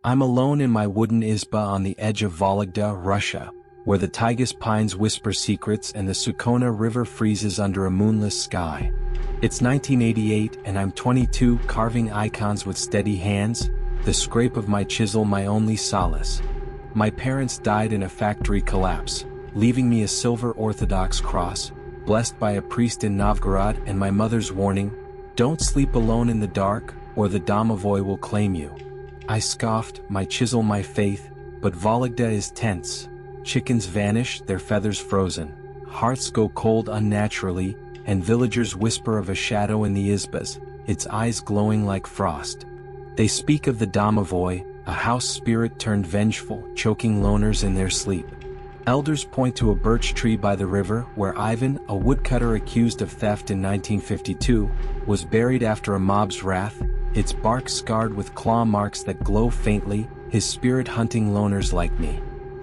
I'm alone in my wooden izba on the edge of Vologda, Russia, where the Tagus pines whisper secrets and the Sukona River freezes under a moonless sky. It's 1988 and I'm 22, carving icons with steady hands, the scrape of my chisel my only solace. My parents died in a factory collapse, leaving me a silver Orthodox cross, blessed by a priest in Novgorod, and my mother's warning, "Don't sleep alone in the dark, or the Domovoi will claim you." I scoffed, my chisel my faith, but Vologda is tense. Chickens vanish, their feathers frozen. Hearts go cold unnaturally, and villagers whisper of a shadow in the izbas, its eyes glowing like frost. They speak of the Domovoi, a house spirit turned vengeful, choking loners in their sleep. Elders point to a birch tree by the river where Ivan, a woodcutter accused of theft in 1952, was buried after a mob's wrath, its bark scarred with claw marks that glow faintly, his spirit hunting loners like me.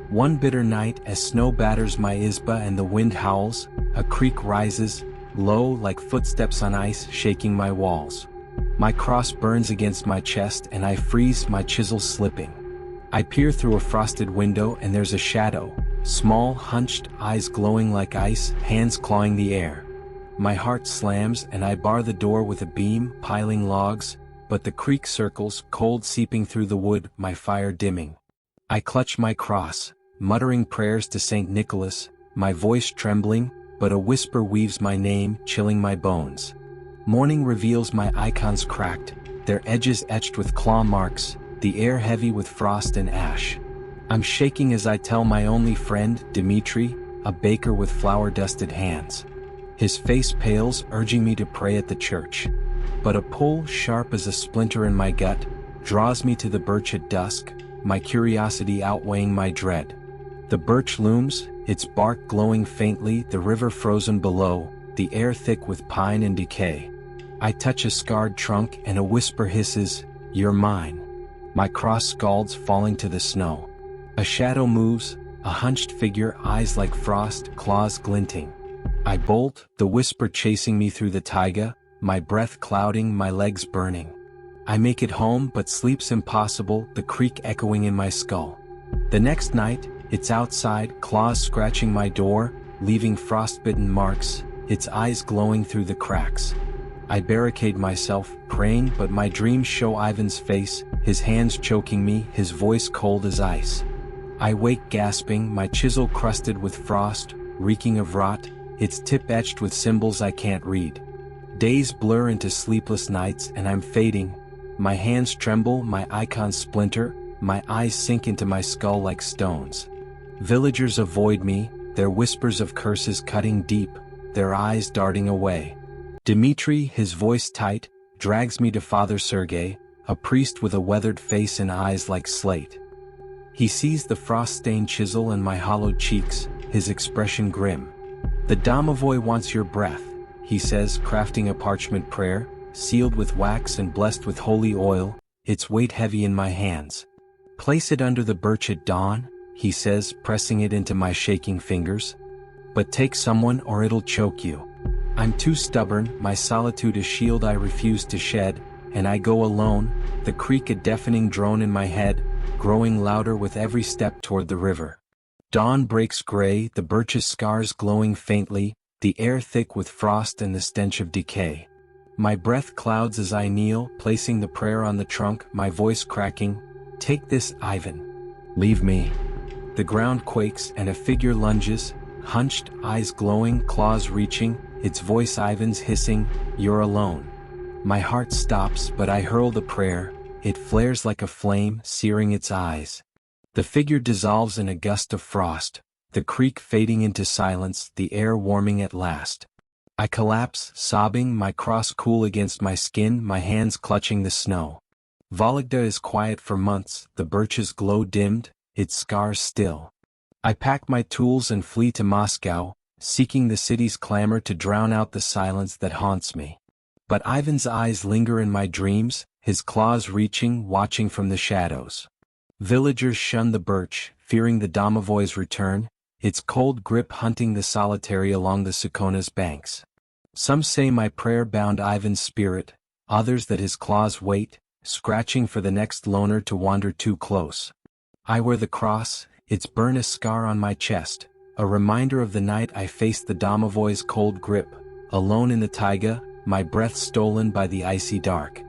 One bitter night, as snow batters my izba and the wind howls, a creak rises, low like footsteps on ice, shaking my walls. My cross burns against my chest and I freeze, my chisel slipping. I peer through a frosted window and there's a shadow, small, hunched, eyes glowing like ice, hands clawing the air. My heart slams and I bar the door with a beam, piling logs, but the creek circles, cold seeping through the wood, my fire dimming. I clutch my cross, muttering prayers to St. Nicholas, my voice trembling, but a whisper weaves my name, chilling my bones. Morning reveals my icons cracked, their edges etched with claw marks, the air heavy with frost and ash. I'm shaking as I tell my only friend, Dmitri, a baker with flour-dusted hands. His face pales, urging me to pray at the church. But a pull, sharp as a splinter in my gut, draws me to the birch at dusk, my curiosity outweighing my dread. The birch looms, its bark glowing faintly, the river frozen below, the air thick with pine and decay. I touch a scarred trunk and a whisper hisses, "You're mine." My cross scalds, falling to the snow. A shadow moves, a hunched figure, eyes like frost, claws glinting. I bolt, the whisper chasing me through the taiga, my breath clouding, my legs burning. I make it home, but sleep's impossible, the creak echoing in my skull. The next night, it's outside, claws scratching my door, leaving frostbitten marks, its eyes glowing through the cracks. I barricade myself, praying, but my dreams show Ivan's face, his hands choking me, his voice cold as ice. I wake gasping, my chisel crusted with frost, reeking of rot, its tip etched with symbols I can't read. Days blur into sleepless nights and I'm fading. My hands tremble, my icons splinter, my eyes sink into my skull like stones. Villagers avoid me, their whispers of curses cutting deep, their eyes darting away. Dmitri, his voice tight, drags me to Father Sergei, a priest with a weathered face and eyes like slate. He sees the frost-stained chisel and my hollowed cheeks, his expression grim. "The Domovoi wants your breath," he says, crafting a parchment prayer, sealed with wax and blessed with holy oil, its weight heavy in my hands. "Place it under the birch at dawn," he says, pressing it into my shaking fingers. "But take someone or it'll choke you." I'm too stubborn, my solitude a shield I refuse to shed, and I go alone, the creak a deafening drone in my head, growing louder with every step toward the river. Dawn breaks gray, the birch's scars glowing faintly, the air thick with frost and the stench of decay. My breath clouds as I kneel, placing the prayer on the trunk, my voice cracking, "Take this, Ivan. Leave me." The ground quakes and a figure lunges, hunched, eyes glowing, claws reaching, its voice Ivan's hissing, "You're alone." My heart stops, but I hurl the prayer, it flares like a flame, searing its eyes. The figure dissolves in a gust of frost, the creek fading into silence, the air warming at last. I collapse, sobbing, my cross cool against my skin, my hands clutching the snow. Vologda is quiet for months, the birch's glow dimmed, its scars still. I pack my tools and flee to Moscow, seeking the city's clamor to drown out the silence that haunts me. But Ivan's eyes linger in my dreams, his claws reaching, watching from the shadows. Villagers shun the birch, fearing the Domovoi's return, its cold grip hunting the solitary along the Sukona's banks. Some say my prayer bound Ivan's spirit, others that his claws wait, scratching for the next loner to wander too close. I wear the cross, its burn a scar on my chest, a reminder of the night I faced the Domovoi's cold grip, alone in the taiga, my breath stolen by the icy dark.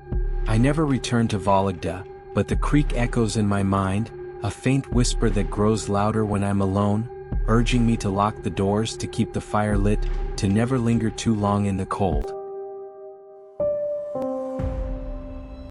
I never returned to Vologda, but the creek echoes in my mind, a faint whisper that grows louder when I'm alone, urging me to lock the doors, to keep the fire lit, to never linger too long in the cold.